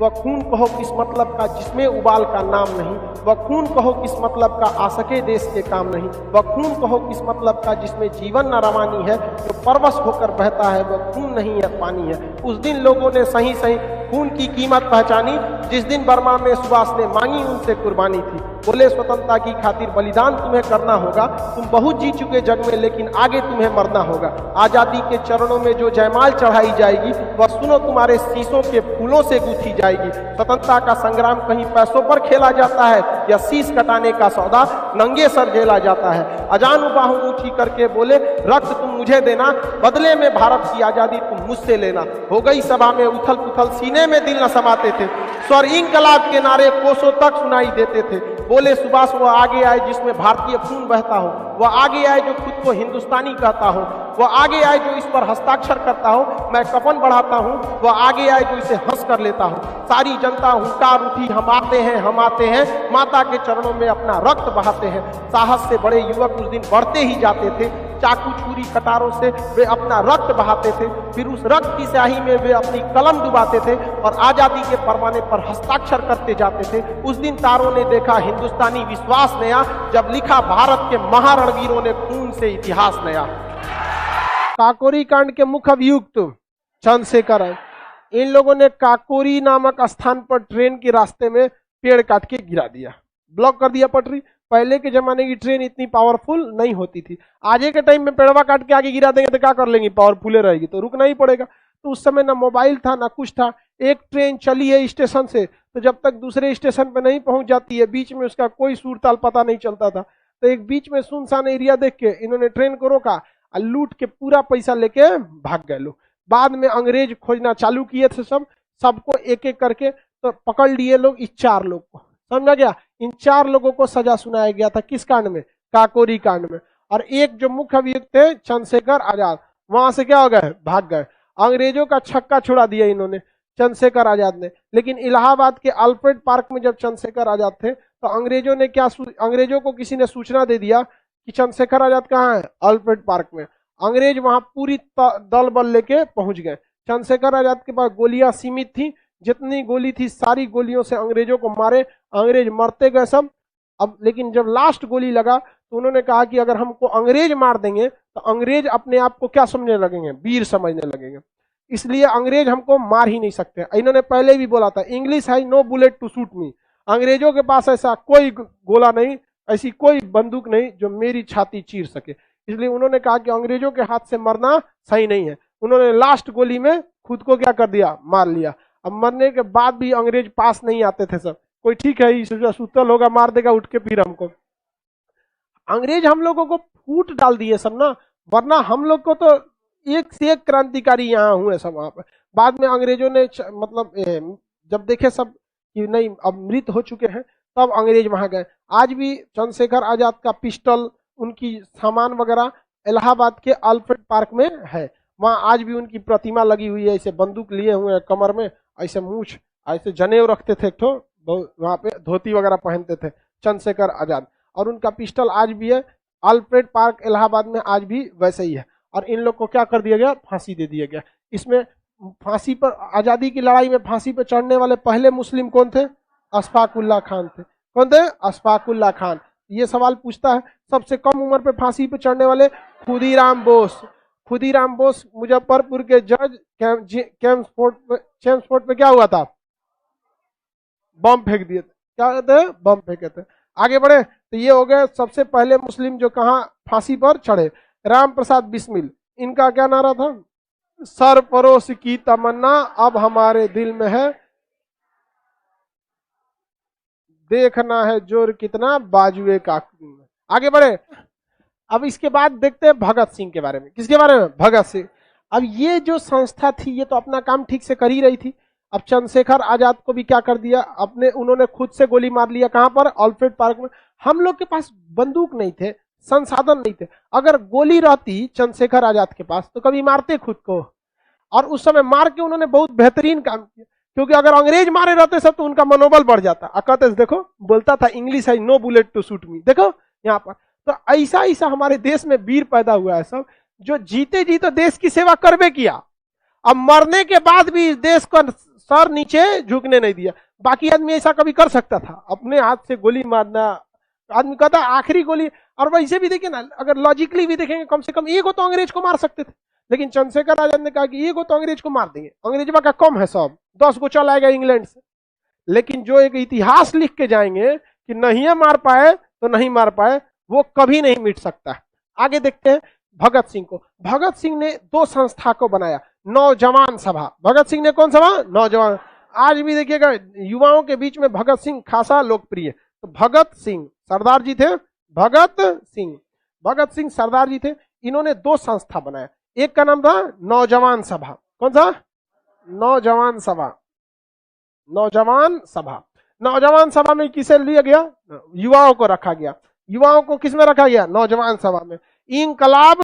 वह खून कहो किस मतलब का जिसमें उबाल का नाम नहीं, वह खून कहो किस मतलब का आ सके देश के काम नहीं, वह खून कहो किस मतलब का जिसमें जीवन न रवानी है, जो परवश होकर बहता है वह खून नहीं है पानी है। उस दिन लोगों ने सही सही खून की कीमत पहचानी, जिस दिन बर्मा में सुभाष ने मांगी उनसे कुर्बानी थी। बोले स्वतंत्रता की खातिर बलिदान तुम्हें करना होगा, तुम बहुत जी चुके जग में लेकिन आगे तुम्हें मरना होगा। आजादी के चरणों में जो जयमाल चढ़ाई जाएगी वह सुनो तुम्हारे शीशों के फूलों से गूंथी जाएगी। स्वतंत्रता का संग्राम कहीं पैसों पर खेला जाता है या शीश कटाने का सौदा नंगे सर झेला जाता है। अजान बाहु ऊंची करके बोले रक्त तुम मुझे देना, बदले में भारत की आजादी तुम मुझसे लेना। हो गई सभा में उथल पुथल, सीने में दिल न समाते थे, स्वर इंकलाब के नारे कोसों तक सुनाई देते थे। बोले सुभाष वह आगे आए जिसमें भारतीय खून बहता हो, वह आगे आए जो खुद को हिंदुस्तानी कहता हो, वह आगे आए जो इस पर हस्ताक्षर करता हो। मैं कफन बढ़ाता हूँ, वह आगे आए जो इसे हंस कर लेता हो। सारी जनता हुंकार उठी, हम आते हैं हम आते हैं, माता के चरणों में अपना रक्त बहाते हैं। साहस से बड़े युवक उस दिन बढ़ते ही जाते थे, चाकू छुरी कटारों से वे अपना रक्त बहाते थे, फिर उस रक्त की स्याही में वे अपनी कलम डुबाते थे और आजादी के परवाने पर हस्ताक्षर करते जाते थे। उस दिन तारों ने देखा हिंदुस्तानी विश्वास नया, जब लिखा भारत के महारणवीरों ने खून से इतिहास नया। काकोरी कांड के मुख्य अभियुक्त चंद्रशेखर, इन लोगों ने काकोरी नामक स्थान पर ट्रेन के रास्ते में पेड़ काट के गिरा दिया, ब्लॉक कर दिया पटरी। पहले के जमाने की ट्रेन इतनी पावरफुल नहीं होती थी, आज के टाइम में पेड़वा काट के आगे गिरा देंगे तो क्या कर लेंगे, पावरफुल रहेगी तो रुकना ही पड़ेगा। तो उस समय ना मोबाइल था ना कुछ था, एक ट्रेन चली है स्टेशन से तो जब तक दूसरे स्टेशन पे नहीं पहुंच जाती है बीच में उसका कोई सूरताल पता नहीं चलता था। तो एक बीच में सुनसान एरिया देख के इन्होंने ट्रेन को रोका और लूट के पूरा पैसा लेके भाग गए लोग। बाद में अंग्रेज खोजना चालू किए थे, सबको एक एक करके तो पकड़ लिए लोग, इस 4 लोग को, समझा गया। इन 4 लोगों को सजा सुनाया गया था किस कांड में, काकोरी कांड में। और एक जो मुख्य अभियुक्त थे चंद्रशेखर आजाद, वहां से क्या हो गए, भाग गए। अंग्रेजों का छक्का छुड़ा दिया इन्होंने चंद्रशेखर आजाद ने। लेकिन इलाहाबाद के अल्फ्रेड पार्क में जब चंद्रशेखर आजाद थे तो अंग्रेजों ने क्या, अंग्रेजों को किसी ने सूचना दे दिया कि चंद्रशेखर आजाद कहाँ है, अल्फ्रेड पार्क में। अंग्रेज वहां पूरी दल बल लेके पहुंच गए। चंद्रशेखर आजाद के पास गोलियां सीमित थी, जितनी गोली थी सारी गोलियों से अंग्रेजों को मारे, अंग्रेज मरते गए सब। अब लेकिन जब लास्ट गोली लगा तो उन्होंने कहा कि अगर हमको अंग्रेज मार देंगे तो अंग्रेज अपने आप को क्या समझने लगेंगे, वीर समझने लगेंगे, इसलिए अंग्रेज हमको मार ही नहीं सकते। इन्होंने पहले भी बोला था, English has no bullet to shoot me, अंग्रेजों के पास ऐसा कोई गोला नहीं, ऐसी कोई बंदूक नहीं जो मेरी छाती चीर सके। इसलिए उन्होंने कहा कि अंग्रेजों के हाथ से मरना सही नहीं है। उन्होंने लास्ट गोली में खुद को क्या कर दिया, मार लिया। अब मरने के बाद भी अंग्रेज पास नहीं आते थे सब, कोई ठीक है सुतल होगा मार देगा उठ के फिर हमको। अंग्रेज हम लोगों को फूट डाल दिए सब ना, वरना हम लोग को तो एक से एक क्रांतिकारी यहाँ हुए सब वहां पर। बाद में अंग्रेजों ने मतलब जब देखे सब कि नहीं अब मृत हो चुके हैं तब अंग्रेज वहां गए। आज भी चंद्रशेखर आजाद का पिस्टल, उनकी सामान वगैरह इलाहाबाद के अल्फ्रेड पार्क में है। वहां आज भी उनकी प्रतिमा लगी हुई है, ऐसे बंदूक लिए हुए हैं कमर में, ऐसे मूछ, ऐसे जनेऊ रखते थे, तो वहां पे धोती वगैरह पहनते थे चंद्रशेखर आजाद। और उनका पिस्टल आज भी है अल्फ्रेड पार्क इलाहाबाद में, आज भी वैसे ही है। और इन लोग को क्या कर दिया गया, फांसी दे दिया गया। इसमें फांसी पर, आजादी की लड़ाई में फांसी पर चढ़ने वाले पहले मुस्लिम कौन थे, अशफाक उल्लाह खान थे। कौन थे, अशफाक उल्लाह खान। ये सवाल पूछता है सबसे कम उम्र पे फांसी पे चढ़ने वाले, खुदीराम बोस। खुदीराम बोस मुजफ्फरपुर के जज चेम्सफोर्ड पे क्या हुआ था, बम फेंक दिए थे। क्या कहते हैं, बम फेंके थे। आगे बढ़े तो ये हो गए सबसे पहले मुस्लिम जो कहाँ फांसी पर चढ़े। राम प्रसाद बिस्मिल, इनका क्या नारा था, सरफरोश की तमन्ना अब हमारे दिल में है, देखना है जोर कितना बाजुए का। आगे बढ़े। अब इसके बाद देखते हैं भगत सिंह के बारे में। किसके बारे में, भगत सिंह। अब ये जो संस्था थी ये तो अपना काम ठीक से कर ही रही थी। अब चंद्रशेखर आजाद को भी क्या कर दिया, अपने उन्होंने खुद से गोली मार लिया। कहां पर, अल्फ्रेड पार्क में। हम लोग के पास बंदूक नहीं थे, संसाधन नहीं थे। अगर गोली रहती चंद्रशेखर आजाद के पास तो कभी मारते खुद को। और उस समय मार के उन्होंने बहुत बेहतरीन काम किया, क्योंकि अगर अंग्रेज मारे रहते सब तो उनका मनोबल बढ़ जाता। कहते देखो बोलता था इंग्लिश है no bullet to shoot me, देखो यहाँ पर। तो ऐसा ऐसा हमारे देश में वीर पैदा हुआ है सब, जो जीते जी तो देश की सेवा करबे किया, अब मरने के बाद भी इस देश का सर नीचे झुकने नहीं दिया। बाकी आदमी ऐसा कभी कर सकता था, अपने हाथ से गोली मारना, आदमी कहता आखिरी गोली। और वैसे भी देखिए ना, अगर लॉजिकली भी देखेंगे, कम से कम एगो तो अंग्रेज को मार सकते थे, लेकिन चंद्रशेखर आजाद ने कहा कि एगो तो अंग्रेज को मार देंगे, अंग्रेजवा का कम है, सब 10 को चल आएगा इंग्लैंड से। लेकिन जो एक इतिहास लिख के जाएंगे कि नहीं मार पाए तो नहीं मार पाए, वो कभी नहीं मिट सकता। आगे देखते हैं भगत सिंह को। भगत सिंह ने 2 संस्था को बनाया, नौजवान सभा। भगत सिंह ने कौन सभा? नौजवान। आज भी देखिएगा युवाओं के बीच में भगत सिंह खासा लोकप्रिय। तो भगत सिंह सरदार जी थे, भगत सिंह सरदार जी थे। इन्होंने 2 संस्था बनाया, एक का नाम था नौजवान सभा। कौन सा? नौजवान सभा। नौजवान सभा में किसे लिया गया? युवाओं को रखा गया। युवाओं को किसमें रखा गया? नौजवान सभा में। इंकलाब